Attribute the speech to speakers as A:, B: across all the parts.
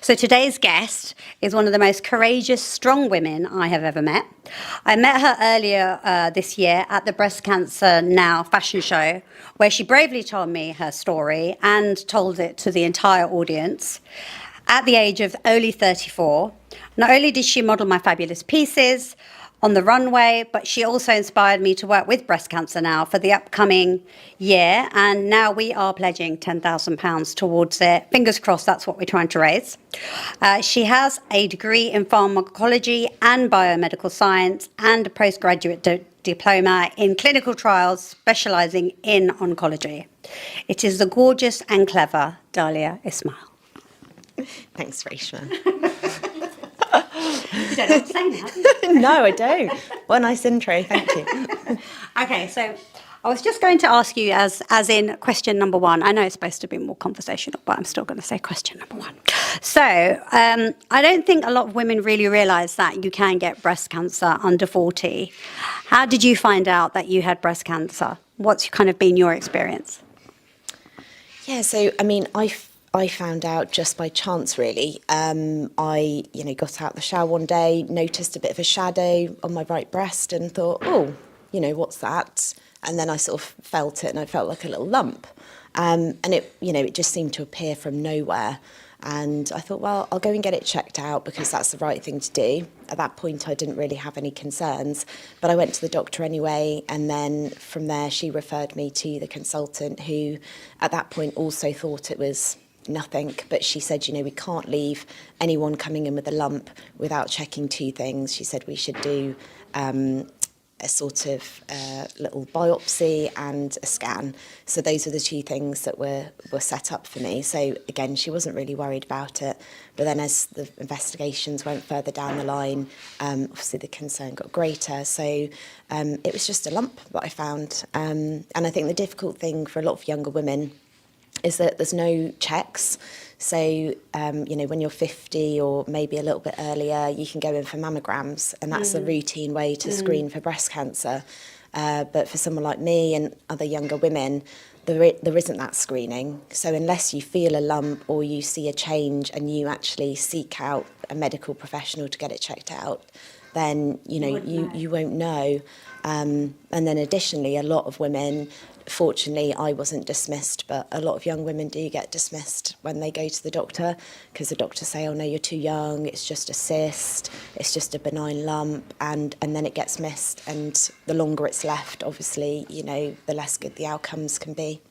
A: So today's guest is one of the most courageous, strong women I have ever met. I met her earlier this year at the Breast Cancer Now fashion show, where she bravely told me her story and told it to the entire audience. At the age of only 34, not only did she model my fabulous pieces on the runway, but she also inspired me to work with Breast Cancer Now for the upcoming year. And now we are pledging £10,000 towards it. Fingers crossed, that's what we're trying to raise. She has a degree in pharmacology and biomedical science and a postgraduate diploma in clinical trials, specialising in oncology. It is the gorgeous and clever Dalia Ismail.
B: Thanks, Raishma.
A: You don't know what to say now, do you?
B: No, I don't. What a nice intro, thank you.
A: Okay, so I was just going to ask you as in question number one. I know it's supposed to be more conversational, but I'm still going to say question number one. So I don't think a lot of women really realise that you can get breast cancer under 40. How did you find out that you had breast cancer? What's kind of been your experience?
B: Yeah, so, I mean, I found out just by chance, really. I, got out the shower one day, noticed a bit of a shadow on my right breast and thought, oh, what's that? And then I sort of felt it and I felt like a little lump. And it just seemed to appear from nowhere. And I thought, well, I'll go and get it checked out because that's the right thing to do. At that point, I didn't really have any concerns, but I went to the doctor anyway. And then from there, she referred me to the consultant who at that point also thought it was nothing, but she said, we can't leave anyone coming in with a lump without checking two things. She said we should do a sort of little biopsy and a scan. So those were the two things that were set up for me. So again, she wasn't really worried about it. But then as the investigations went further down the line, obviously the concern got greater. So it was just a lump that I found. And I think the difficult thing for a lot of younger women is that there's no checks. So, when you're 50 or maybe a little bit earlier, you can go in for mammograms, and that's the routine way to screen for breast cancer. But for someone like me and other younger women, there isn't that screening. So unless you feel a lump or you see a change and you actually seek out a medical professional to get it checked out, then, you won't know. And then additionally, a lot of women, fortunately, I wasn't dismissed, but a lot of young women do get dismissed when they go to the doctor because the doctors say, oh, no, you're too young, it's just a cyst, it's just a benign lump, and then it gets missed. And the longer it's left, obviously, the less good the outcomes can be.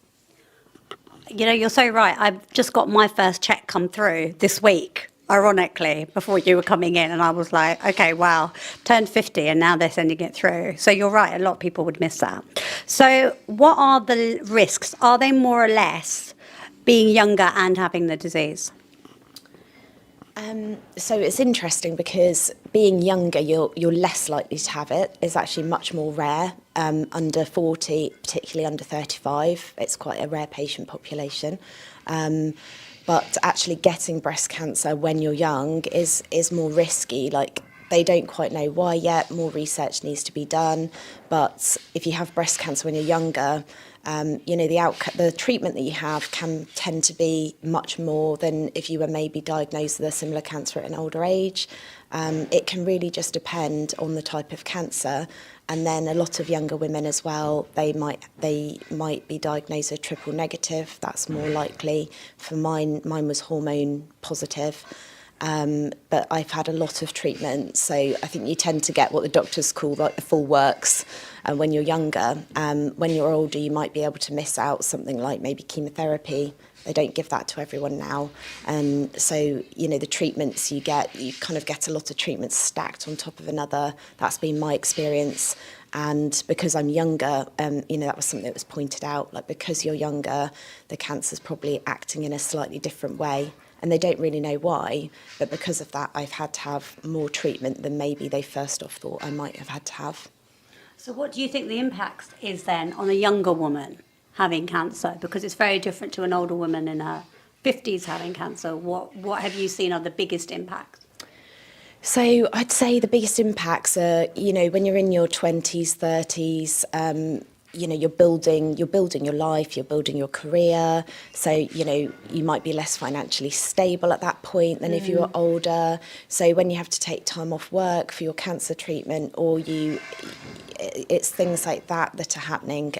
A: You're so right. I've just got my first check come through this week, ironically, before you were coming in, and I was like, okay, wow, turned 50 and now they're sending it through. So you're right, a lot of people would miss that. So what are the risks? Are they more or less being younger and having the disease?
B: So it's interesting because being younger, you're less likely to have it. It's actually much more rare. Under 40, particularly under 35, it's quite a rare patient population. But actually getting breast cancer when you're young is more risky. Like, they don't quite know why yet. More research needs to be done. But if you have breast cancer when you're younger, the treatment that you have can tend to be much more than if you were maybe diagnosed with a similar cancer at an older age. It can really just depend on the type of cancer. And then a lot of younger women as well, they might be diagnosed with triple negative. That's more likely. For mine was hormone positive. But I've had a lot of treatment, so I think you tend to get what the doctors call like the full works when you're younger. When you're older, you might be able to miss out something like maybe chemotherapy. They don't give that to everyone now. And so, the treatments you kind of get a lot of treatments stacked on top of another. That's been my experience. And because I'm younger, that was something that was pointed out, like because you're younger, the cancer's probably acting in a slightly different way. And they don't really know why, but because of that, I've had to have more treatment than maybe they first off thought I might have had to have.
A: So what do you think the impact is then on a younger woman having cancer? Because it's very different to an older woman in her 50s having cancer. What have you seen are the biggest impacts?
B: So I'd say the biggest impacts are, when you're in your 20s, 30s, you're building your life, you're building your career. So, you might be less financially stable at that point than if you were older. So when you have to take time off work for your cancer treatment, or it's things like that are happening.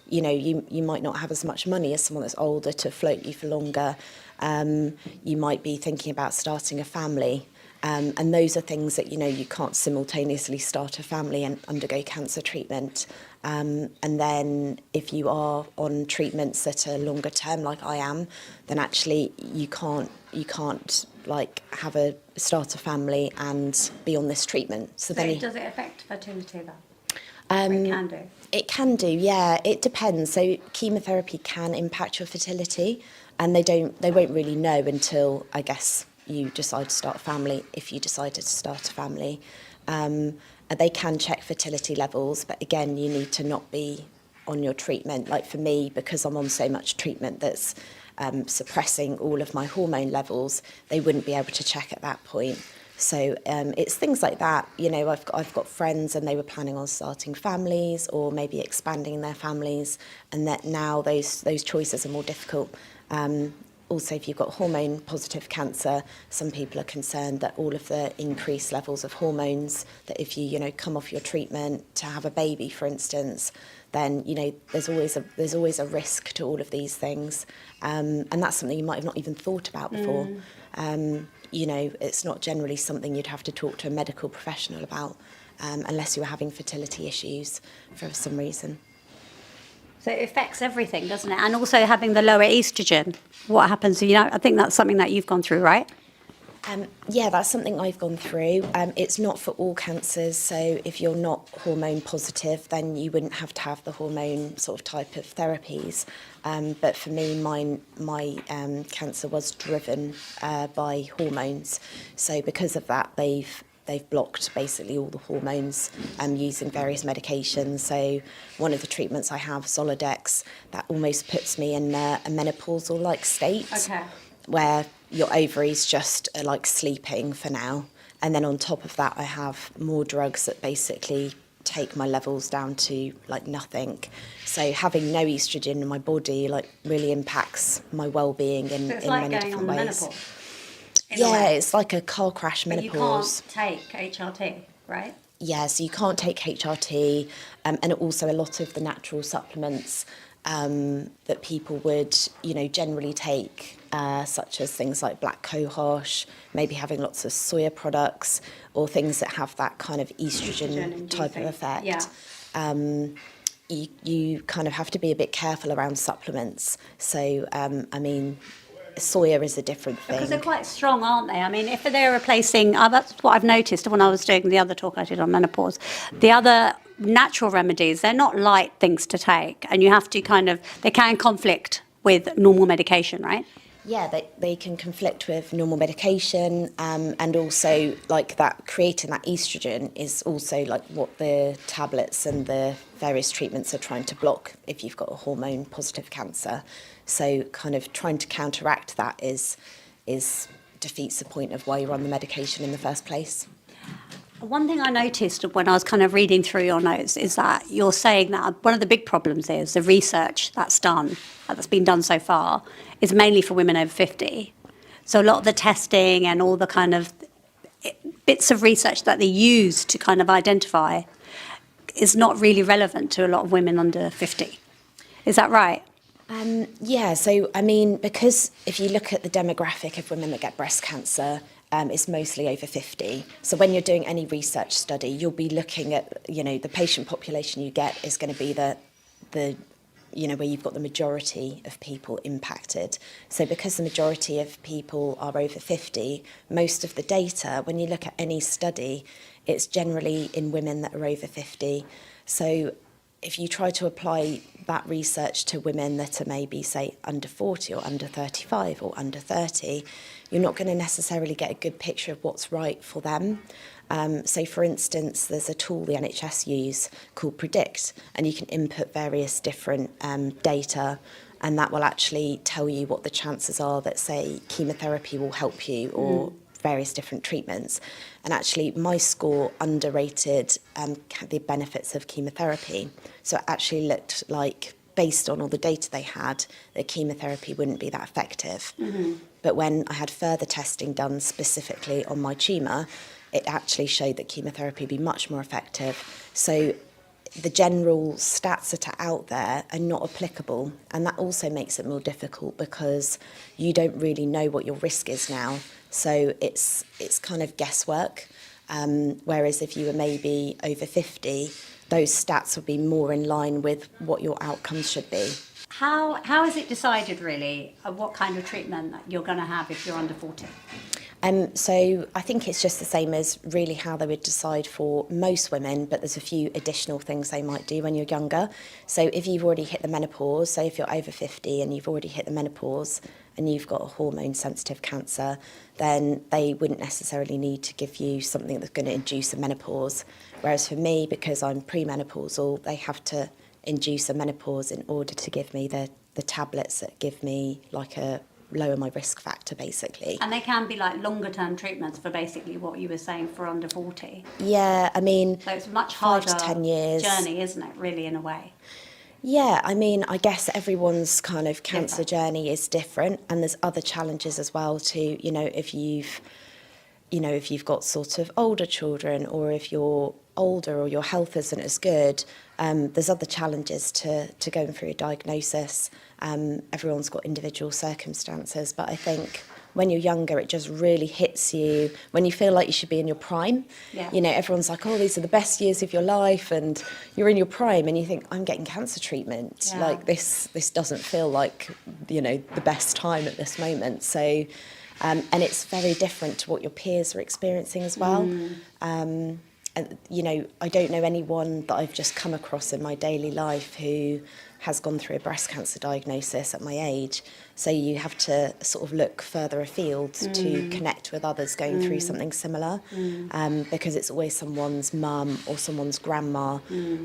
B: You might not have as much money as someone that's older to float you for longer. You might be thinking about starting a family. And those are things that, you can't simultaneously start a family and undergo cancer treatment. And then if you are on treatments that are longer term, like I am, then actually you can't like start a family and be on this treatment.
A: So does it affect fertility though? It can do.
B: It can do, yeah. It depends. So chemotherapy can impact your fertility, and they won't really know until, I guess, you decide to start a family, if you decided to start a family. They can check fertility levels, but again, you need to not be on your treatment. Like for me, because I'm on so much treatment that's suppressing all of my hormone levels, they wouldn't be able to check at that point. So it's things like that. I've got friends and they were planning on starting families or maybe expanding their families, and that now those choices are more difficult. Also, if you've got hormone-positive cancer, some people are concerned that all of the increased levels of hormones, that if you come off your treatment to have a baby, for instance, then there's always a risk to all of these things, and that's something you might have not even thought about before. It's not generally something you'd have to talk to a medical professional about, unless you were having fertility issues for some reason.
A: So it affects everything, doesn't it? And also having the lower estrogen. What happens? I think that's something that you've gone through, right?
B: Yeah, that's something I've gone through. It's not for all cancers, so if you're not hormone positive, then you wouldn't have to have the hormone sort of type of therapies. But for me, my cancer was driven by hormones. So because of that, they've blocked basically all the hormones using various medications. So one of the treatments I have, Zoladex, that almost puts me in a menopausal-like state, where your ovaries just are like sleeping for now. And then on top of that, I have more drugs that basically take my levels down to like nothing. So having no estrogen in my body really impacts my well-being in many different ways. Yeah, it's like a car crash menopause.
A: But you can't take HRT, right?
B: Yeah, so you can't take HRT, and also a lot of the natural supplements that people would, generally take, such as things like black cohosh, maybe having lots of soya products, or things that have that kind of estrogen type of effect.
A: Yeah.
B: You kind of have to be a bit careful around supplements. So, soya is a different thing.
A: Because they're quite strong, aren't they? I mean, if they're replacing, that's what I've noticed when I was doing the other talk I did on menopause. The other natural remedies, they're not light things to take, and you have to they can conflict with normal medication, right?
B: Yeah, they can conflict with normal medication, and also like that creating that estrogen is also like what the tablets and the various treatments are trying to block if you've got a hormone positive cancer. So kind of trying to counteract that is defeats the point of why you're on the medication in the first place.
A: One thing I noticed when I was kind of reading through your notes is that you're saying that one of the big problems is the research that's been done so far is mainly for women over 50. So a lot of the testing and all the kind of bits of research that they use to kind of identify is not really relevant to a lot of women under 50. Is that right?
B: Yeah, so because if you look at the demographic of women that get breast cancer, it's mostly over 50. So when you're doing any research study, you'll be looking at, the patient population you get is going to be the where you've got the majority of people impacted. So because the majority of people are over 50, most of the data, when you look at any study, it's generally in women that are over 50. So if you try to apply that research to women that are maybe, say, under 40 or under 35 or under 30, you're not going to necessarily get a good picture of what's right for them. So, for instance, there's a tool the NHS use called Predict, and you can input various different data, and that will actually tell you what the chances are that, say, chemotherapy will help you, or various different treatments. And actually, my score underrated the benefits of chemotherapy. So it actually looked like, based on all the data they had, that chemotherapy wouldn't be that effective. But when I had further testing done specifically on my tumour, it actually showed that chemotherapy would be much more effective. So the general stats that are out there are not applicable, and that also makes it more difficult because you don't really know what your risk is now. So it's kind of guesswork. Whereas if you were maybe over 50, those stats would be more in line with what your outcomes should be.
A: How is it decided really what kind of treatment that you're going to have if you're under 40?
B: So I think it's just the same as really how they would decide for most women, but there's a few additional things they might do when you're younger. So if you've already hit the menopause, say if you're over 50 and you've already hit the menopause and you've got a hormone-sensitive cancer, then they wouldn't necessarily need to give you something that's going to induce a menopause. Whereas for me, because I'm premenopausal, they have to induce a menopause in order to give me the tablets that give me like a lower my risk factor, basically.
A: And they can be like longer term treatments for basically what you were saying for under 40.
B: Yeah, I mean,
A: So it's a much
B: 5
A: harder
B: to 10 years
A: journey, isn't it, really, in a way?
B: Yeah, I mean, I guess everyone's kind of cancer
A: Different.
B: journey is different, and there's other challenges as well too. If you've got sort of older children, or if you're older or your health isn't as good, there's other challenges to going through a diagnosis. Everyone's got individual circumstances, but I think when you're younger, it just really hits you when you feel like you should be in your prime.
A: Yeah.
B: Everyone's like, oh, these are the best years of your life, and you're in your prime, and you think, I'm getting cancer treatment.
A: Yeah.
B: Like this doesn't feel like, the best time at this moment. So, and it's very different to what your peers are experiencing as well. And, I don't know anyone that I've just come across in my daily life who has gone through a breast cancer diagnosis at my age. So you have to sort of look further afield to connect with others going through something similar, because it's always someone's mum or someone's grandma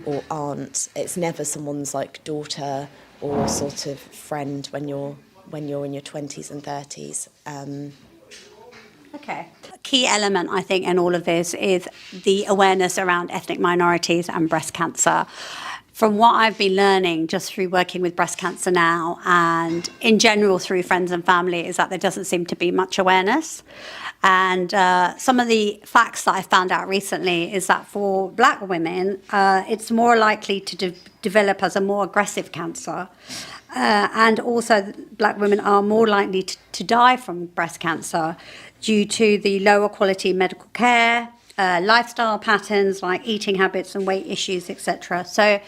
B: or aunt. It's never someone's like daughter or sort of friend when you're in your 20s and 30s.
A: Okay. A key element, I think, in all of this is the awareness around ethnic minorities and breast cancer. From what I've been learning just through working with breast cancer now and in general through friends and family is that there doesn't seem to be much awareness. And some of the facts that I found out recently is that for black women, it's more likely to develop as a more aggressive cancer. And also black women are more likely to die from breast cancer due to the lower quality medical care, lifestyle patterns like eating habits and weight issues, etc. So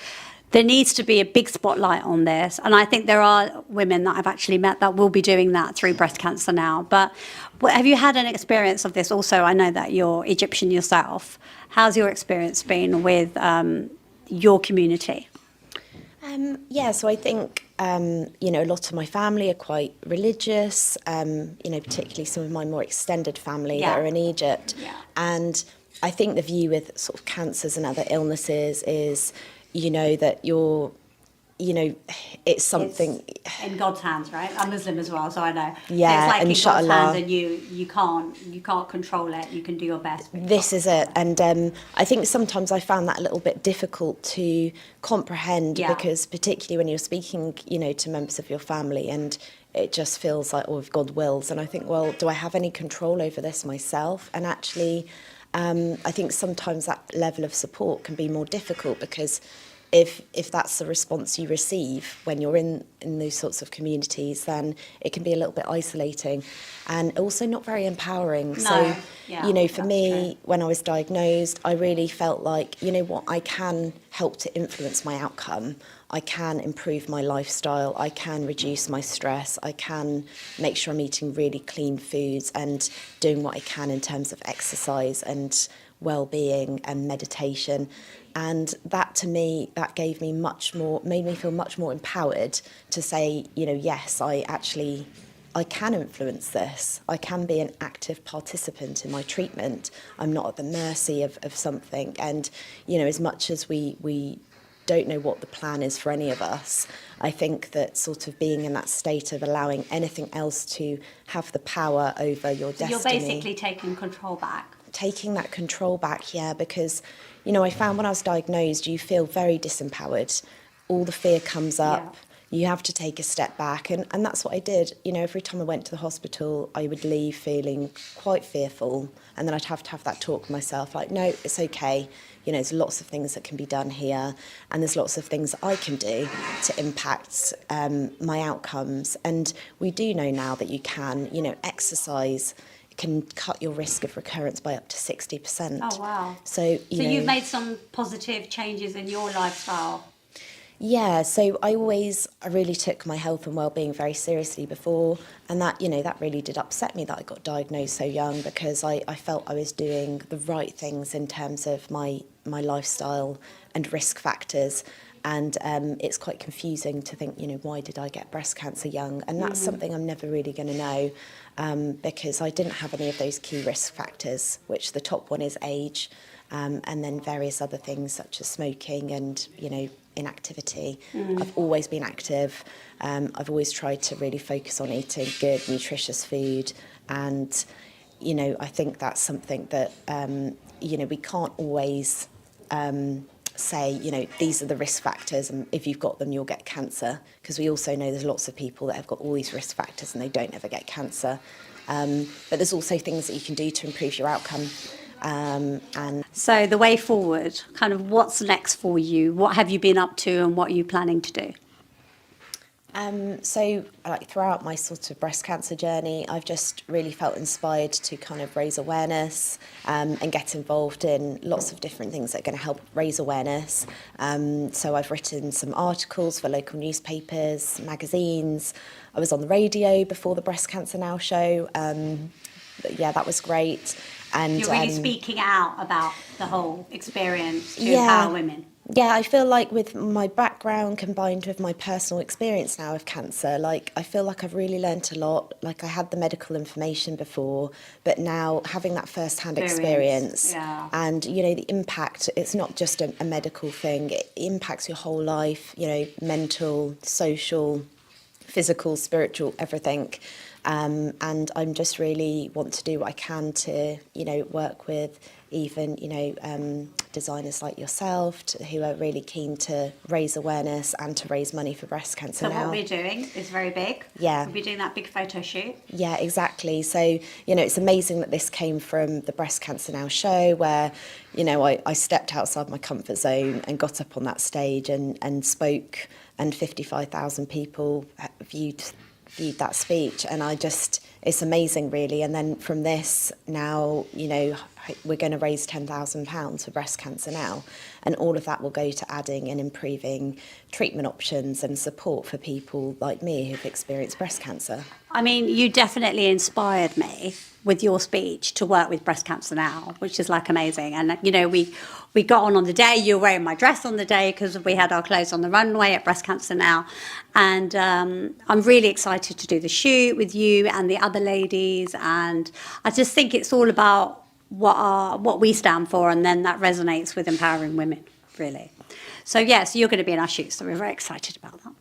A: there needs to be a big spotlight on this. And I think there are women that I've actually met that will be doing that through breast cancer now. But have you had an experience of this also? I know that you're Egyptian yourself. How's your experience been with your community?
B: So I think, a lot of my family are quite religious, particularly some of my more extended family that are in Egypt.
A: Yeah.
B: And I think the view with sort of cancers and other illnesses is, that you're, it's something...
A: It's in God's hands, right? I'm Muslim as well, so I know.
B: Yeah,
A: it's like in
B: inshallah.
A: God's hands and you can't control it. You can do your best.
B: This is it. And I think sometimes I found that a little bit difficult to comprehend because particularly when you're speaking, to members of your family and it just feels like, if God wills. And I think, well, do I have any control over this myself? And actually, I think sometimes that level of support can be more difficult because if that's the response you receive when you're in those sorts of communities, then it can be a little bit isolating and also not very empowering. For me, when I was diagnosed, I really felt like, I can help to influence my outcome. I can improve my lifestyle. I can reduce my stress. I can make sure I'm eating really clean foods and doing what I can in terms of exercise and well-being and meditation. And that, to me, that made me feel much more empowered to say, yes, I can influence this. I can be an active participant in my treatment. I'm not at the mercy of something. And, as much as we don't know what the plan is for any of us. I think that sort of being in that state of allowing anything else to have the power over your destiny.
A: You're basically taking control back.
B: Taking that control back, yeah, because, you know, I found when I was diagnosed, you feel very disempowered. All the fear comes up.
A: Yeah.
B: You have to take a step back. And that's what I did. You know, every time I went to the hospital, I would leave feeling quite fearful. And then I'd have to have that talk with myself, like, no, it's okay. You know, there's lots of things that can be done here. And there's lots of things that I can do to impact my outcomes. And we do know now that you can, you know, exercise can cut your risk of recurrence by up to 60%.
A: Oh, wow.
B: So
A: you've made some positive changes in your lifestyle.
B: Yeah, so I really took my health and well-being very seriously before, and that, you know, that really did upset me that I got diagnosed so young, because I felt I was doing the right things in terms of my lifestyle and risk factors. And it's quite confusing to think, you know, why did I get breast cancer young? And that's something I'm never really going to know, because I didn't have any of those key risk factors, which the top one is age, and then various other things such as smoking and, you know, inactivity. I've always been active. I've always tried to really focus on eating good, nutritious food. And, you know, I think that's something that, you know, we can't always say, you know, these are the risk factors, and if you've got them, you'll get cancer. Because we also know there's lots of people that have got all these risk factors and they don't ever get cancer. But there's also things that you can do to improve your outcome. And
A: so the way forward, kind of what's next for you? What have you been up to and what are you planning to do?
B: So like throughout my sort of breast cancer journey, I've just really felt inspired to kind of raise awareness and get involved in lots of different things that are going to help raise awareness. So I've written some articles for local newspapers, magazines. I was on the radio before the Breast Cancer Now show. But yeah, that was great. And
A: you're really speaking out about the whole experience to empower women.
B: Yeah, I feel like with my background combined with my personal experience now of cancer, like I feel like I've really learnt a lot. Like I had the medical information before, but now having that first-hand experience and, you know, the impact, it's not just a medical thing. It impacts your whole life, you know, mental, social, physical, spiritual, everything. And I'm just really want to do what I can to, you know, work with even, you know, designers like yourself who are really keen to raise awareness and to raise money for breast cancer
A: so
B: now.
A: What we're doing is very big.
B: Yeah.
A: We'll be doing that big photo shoot.
B: Yeah, exactly. So, you know, it's amazing that this came from the Breast Cancer Now show where, you know, I stepped outside my comfort zone and got up on that stage and spoke, and 55,000 people viewed that speech, and it's amazing really. And then from this now, you know, we're going to raise £10,000 for Breast Cancer Now, and all of that will go to adding and improving treatment options and support for people like me who've experienced breast cancer.
A: I mean, you definitely inspired me with your speech to work with Breast Cancer Now, which is like amazing. And, you know, we got on the day, you were wearing my dress on the day because we had our clothes on the runway at Breast Cancer Now. And I'm really excited to do the shoot with you and the other ladies. And I just think it's all about what we stand for, and then that resonates with empowering women, really. So, so you're going to be in our shoot, so we're very excited about that.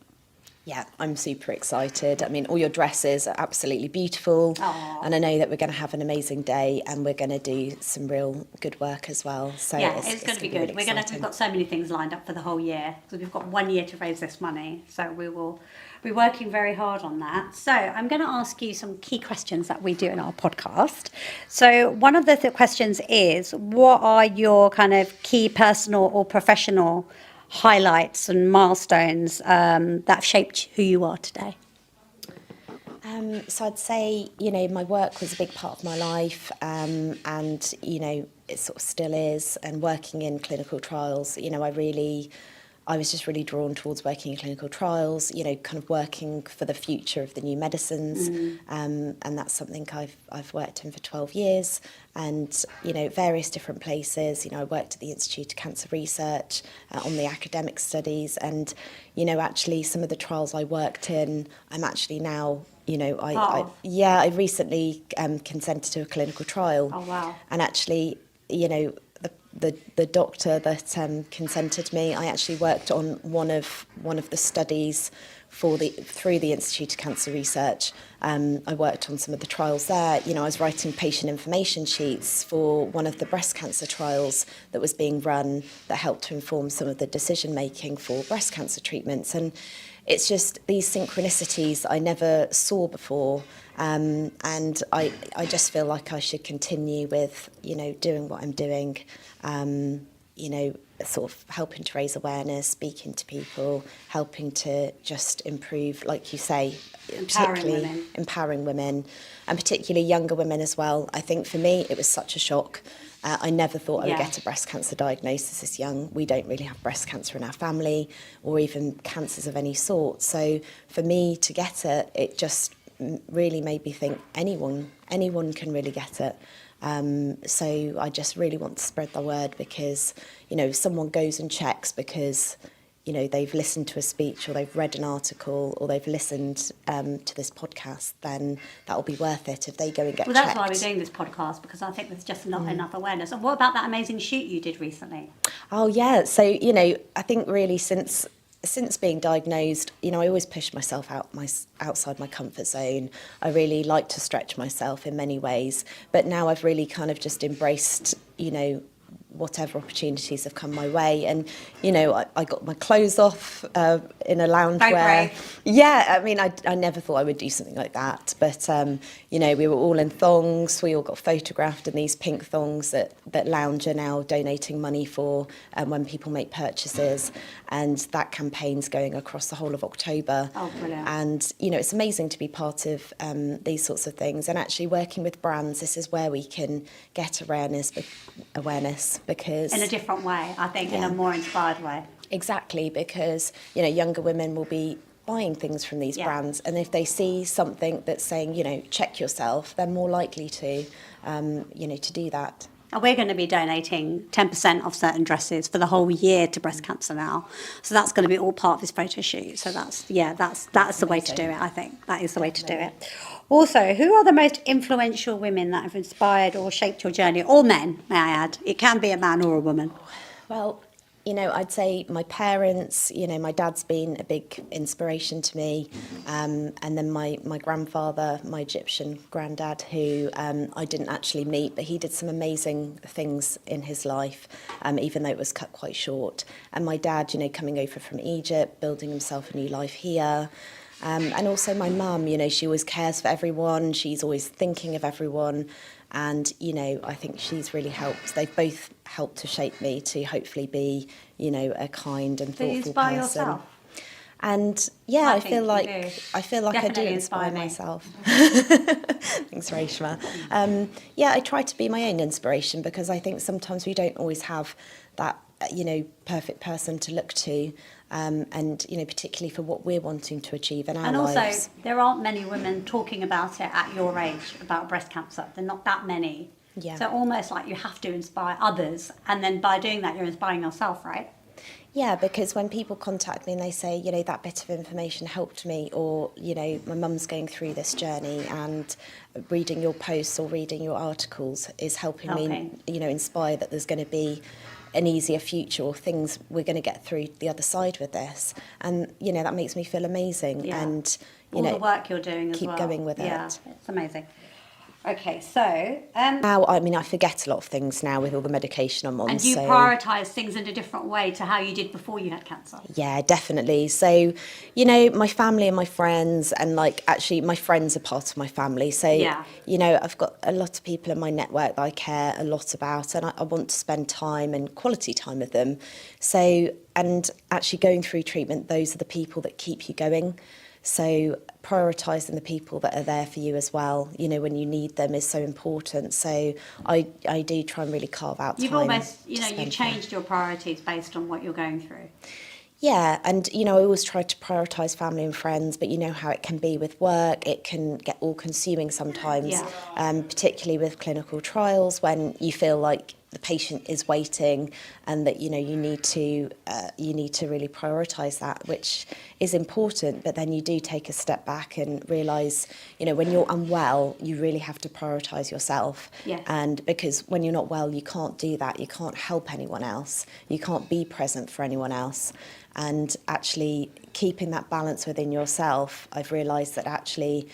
B: Yeah, I'm super excited. I mean, all your dresses are absolutely beautiful.
A: Aww.
B: And I know that we're going to have an amazing day, and we're going to do some real good work as well. So
A: yeah, it's going to be good.
B: Really
A: We've got so many things lined up for the whole year. So we've got 1 year to raise this money. So we will be working very hard on that. So I'm going to ask you some key questions that we do in our podcast. So one of the questions is, what are your kind of key personal or professional highlights and milestones that have shaped who you are today?
B: So I'd say, you know, my work was a big part of my life, and, you know, it sort of still is. And working in clinical trials, you know, I was just really drawn towards working in clinical trials, you know, kind of working for the future of the new medicines. And that's something I've worked in for 12 years. And, you know, various different places. You know, I worked at the Institute of Cancer Research on the academic studies. And, you know, actually some of the trials I worked in, I'm actually now, you know, I recently consented to a clinical trial.
A: Oh, wow.
B: And actually, you know, the doctor that consented me. I actually worked on one of the studies through the Institute of Cancer Research. I worked on some of the trials there. I was writing patient information sheets for one of the breast cancer trials that was being run that helped to inform some of the decision making for breast cancer treatments. And it's just these synchronicities that I never saw before. And I just feel like I should continue with, doing what I'm doing, sort of helping to raise awareness, speaking to people, helping to just improve, like you say, empowering women, and particularly younger women as well. I think for me, it was such a shock. I never thought I would get a breast cancer diagnosis this young. We don't really have breast cancer in our family or even cancers of any sort. So for me to get it, it just really made me think anyone can really get it. So I just really want to spread the word because, if someone goes and checks because, they've listened to a speech or they've read an article or they've listened to this podcast, then that'll be worth it if they go and get checked.
A: Well, that's why we're doing this podcast, because I think there's just not enough awareness. And what about that amazing shoot you did recently?
B: Oh, yeah. So, I think really since being diagnosed, I always push myself outside my comfort zone. I really like to stretch myself in many ways. But now I've really kind of just embraced, whatever opportunities have come my way. And, I got my clothes off in a loungewear. Yeah, I mean, I never thought I would do something like that. But, we were all in thongs. We all got photographed in these pink thongs that Lounge are now donating money for when people make purchases. And that campaign's going across the whole of October.
A: Oh, brilliant.
B: And, it's amazing to be part of these sorts of things. And actually working with brands, this is where we can get awareness because...
A: In a different way, I think, in a more inspired way.
B: Exactly, because, younger women will be buying things from these brands. And if they see something that's saying, check yourself, they're more likely to, to do that.
A: And we're going to be donating 10% of certain dresses for the whole year to breast cancer now. So that's going to be all part of this photo shoot. So that's the way to do it, I think. That is the way to do it. Also, who are the most influential women that have inspired or shaped your journey? Or men, may I add. It can be a man or a woman.
B: Well, I'd say my parents, my dad's been a big inspiration to me. And then my grandfather, my Egyptian granddad, who I didn't actually meet, but he did some amazing things in his life, even though it was cut quite short. And my dad, coming over from Egypt, building himself a new life here. And also my mum, she always cares for everyone. She's always thinking of everyone. And, I think she's really helped. They've both helped to shape me to hopefully be, a kind and thoughtful person.
A: Yourself?
B: And I feel like
A: Definitely
B: I do inspire
A: me.
B: myself. Thanks, Raishma. I try to be my own inspiration because I think sometimes we don't always have that, perfect person to look to. And, particularly for what we're wanting to achieve in our lives.
A: And also, there aren't many women talking about it at your age, about breast cancer. There are not that many.
B: Yeah.
A: So almost like you have to inspire others. And then by doing that, you're inspiring yourself, right?
B: Yeah, because when people contact me and they say, that bit of information helped me, or, my mum's going through this journey and reading your posts or reading your articles is helping me, inspire that there's going to be an easier future or things we're going to get through the other side with this. And, that makes me feel amazing. And,
A: all the work you're doing as well.
B: Keep going with it.
A: Yeah, it's amazing. Okay, so...
B: now, I forget a lot of things now with all the medication I'm on.
A: And you prioritise things in a different way to how you did before you had cancer?
B: Yeah, definitely. So, my family and my friends, and actually my friends are part of my family. So, I've got a lot of people in my network that I care a lot about, and I want to spend time and quality time with them. So, and actually going through treatment, those are the people that keep you going. So prioritising the people that are there for you as well, when you need them is so important. So I do try and really carve out time.
A: You've almost, you've changed your priorities based on what you're going through.
B: Yeah, and, I always try to prioritise family and friends, but you know how it can be with work. It can get all-consuming sometimes, particularly with clinical trials when you feel like, the patient is waiting, and that you need to really prioritise that, which is important. But then you do take a step back and realise, when you're unwell, you really have to prioritise yourself.
A: Yes.
B: And because when you're not well, you can't do that. You can't help anyone else. You can't be present for anyone else. And actually keeping that balance within yourself, I've realised that actually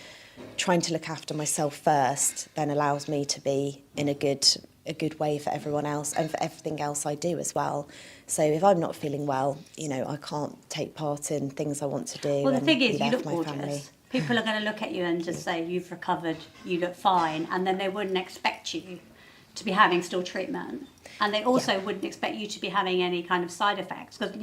B: trying to look after myself first then allows me to be in a good way for everyone else and for everything else I do as well. So if I'm not feeling well, I can't take part in things I want to do.
A: Well, the thing is, you
B: be there
A: look
B: for my
A: gorgeous.
B: family.
A: People are going to look at you and just say, you've recovered, you look fine, and then they wouldn't expect you to be having still treatment. And they also wouldn't expect you to be having any kind of side effects, because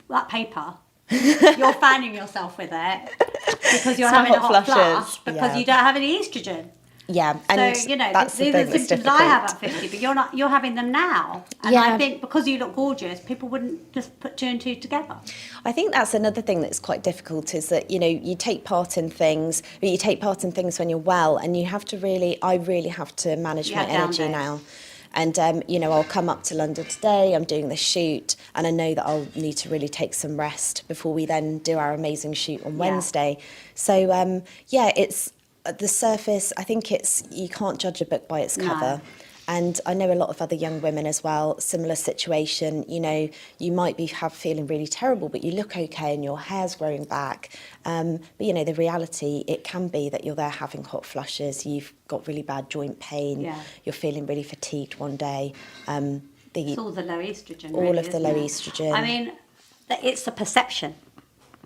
A: that paper, you're fanning yourself with it because you're
B: It's my
A: having a hot
B: hot
A: flush
B: flushes,
A: because you don't have any estrogen.
B: Yeah, and
A: So,
B: that's
A: these
B: the
A: are
B: thing
A: the
B: that's
A: symptoms I have
B: difficult.
A: at 50, but you're having them now. And
B: Yeah.
A: I think because you look gorgeous, people wouldn't just put two and two together.
B: I think that's another thing that's quite difficult, is that, you take part in things, but you take part in things when you're well, and I really have to manage my
A: Yeah, down
B: energy
A: days.
B: now. And, I'll come up to London today, I'm doing this shoot, and I know that I'll need to really take some rest before we then do our amazing shoot on Wednesday. So, it's at the surface, I think you can't judge a book by its cover.
A: No.
B: And I know a lot of other young women as well, similar situation. You might be feeling really terrible, but you look okay and your hair's growing back. But the reality, it can be that you're there having hot flushes, you've got really bad joint pain, you're feeling really fatigued one day.
A: It's all the low estrogen.
B: All
A: really,
B: of the
A: isn't
B: low
A: it?
B: estrogen.
A: I mean, it's a perception.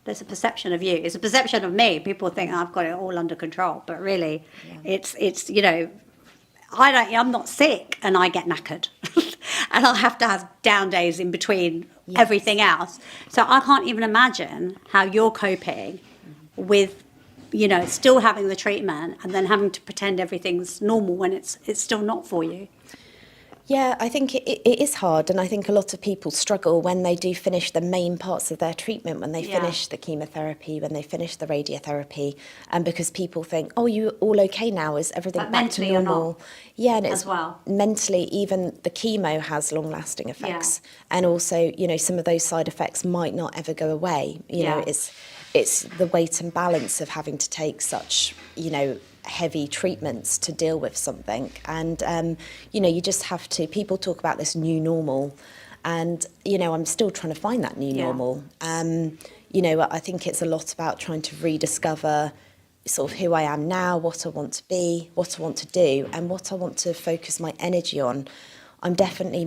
A: There's a perception of you. It's a perception of me. People think I've got it all under control, but really, it's I'm not sick, and I get knackered, and I'll have to have down days in between everything else. So I can't even imagine how you're coping with, still having the treatment and then having to pretend everything's normal when it's still not for you.
B: Yeah, I think it is hard, and I think a lot of people struggle when they do finish the main parts of their treatment, when they finish the chemotherapy, when they finish the radiotherapy, and because people think, oh, you're all okay now, is everything
A: But
B: back to
A: mentally you're
B: normal?
A: not,
B: Yeah, and
A: as well.
B: mentally, even the chemo has long-lasting effects, and also, some of those side effects might not ever go away. It's the weight and balance of having to take such, heavy treatments to deal with something, and you just have to. People talk about this new normal, and I'm still trying to find that new normal. I think it's a lot about trying to rediscover sort of who I am now, what I want to be, what I want to do, and what I want to focus my energy on. I definitely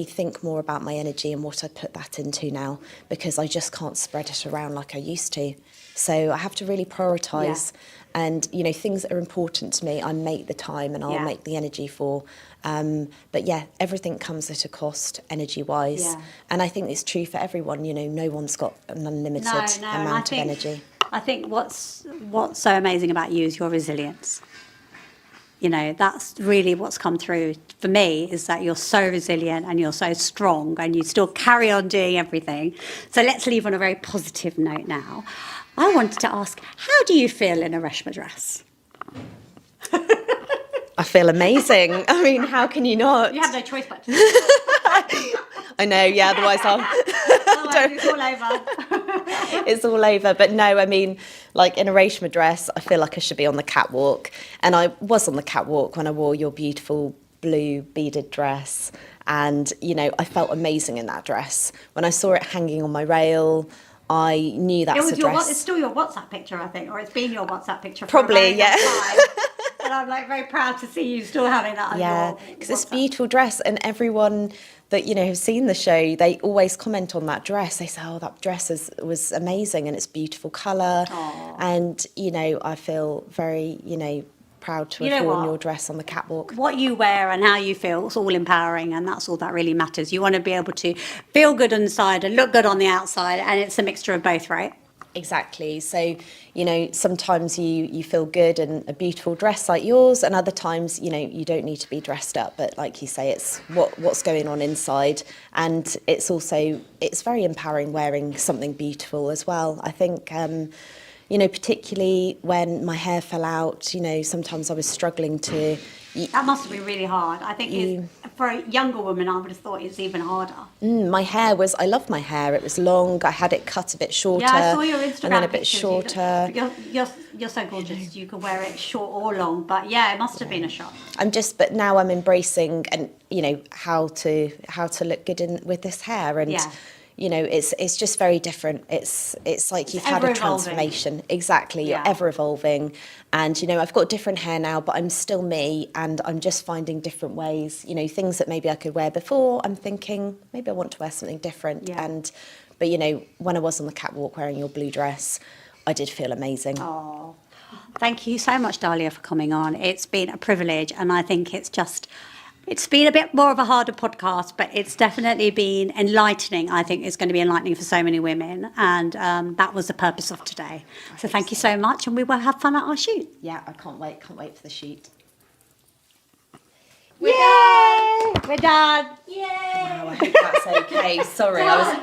B: think more about my energy and what I put that into now, because I just can't spread it around like I used to. So I have to really prioritise, and things that are important to me, I make the time and I'll make the energy for. But everything comes at a cost, energy-wise, and I think it's true for everyone. No one's got an unlimited amount of energy.
A: I think what's so amazing about you is your resilience. That's really what's come through for me, is that you're so resilient and you're so strong and you still carry on doing everything. So let's leave on a very positive note now. I wanted to ask, how do you feel in a Raishma dress?
B: I feel amazing. I mean, how can you not?
A: You have no choice but to.
B: I know, otherwise
A: Otherwise it's all over.
B: it's all over. But no, I mean, like in a Raishma dress, I feel like I should be on the catwalk. And I was on the catwalk when I wore your beautiful blue beaded dress. And, I felt amazing in that dress. When I saw it hanging on my rail, I knew that's a dress.
A: It's still your WhatsApp picture, I think, or it's been your WhatsApp picture for
B: Probably,
A: a very long time. And I'm very proud to see you still having that on your
B: because it's a
A: WhatsApp.
B: beautiful dress, and everyone that have seen the show, they always comment on that dress. They say, "Oh, that dress was amazing, and it's beautiful colour." And I feel very proud to have worn your dress on the catwalk.
A: What you wear and how you feel, it's all empowering, and that's all that really matters. You want to be able to feel good inside and look good on the outside, and it's a mixture of both, right?
B: Exactly. So, sometimes you feel good in a beautiful dress like yours, and other times, you don't need to be dressed up. But like you say, it's what's going on inside, and it's very empowering wearing something beautiful as well. I think, you know, particularly when my hair fell out, you know, sometimes I was struggling to...
A: That must have been really hard. I think for a younger woman, I would have thought it's even harder.
B: My hair was, I love my hair. It was long. I had it cut a bit shorter.
A: Yeah, I saw your Instagram
B: and then a bit
A: pictures.
B: shorter.
A: You're so gorgeous. You could wear it short or long. But yeah, it must have been a shock.
B: But now I'm embracing and, you know, how to look good with this hair. And, you know, it's just very different. It's like you've had a transformation. Exactly. You're ever evolving. And, you know, I've got different hair now, but I'm still me. And I'm just finding different ways, you know, things that maybe I could wear before. I'm thinking maybe I want to wear something different.
A: Yeah.
B: But, you know, when I was on the catwalk wearing your blue dress, I did feel amazing.
A: Oh, thank you so much, Dalia, for coming on. It's been a privilege. And I think it's been a bit more of a harder podcast, but it's definitely been enlightening. I think it's going to be enlightening for so many women. And that was the purpose of today. So thank you so much. And we will have fun at our shoot.
B: Yeah, I can't wait. Can't wait for the shoot.
A: Yay! We're done. Yay!
B: Wow, I hope that's okay. Sorry, I was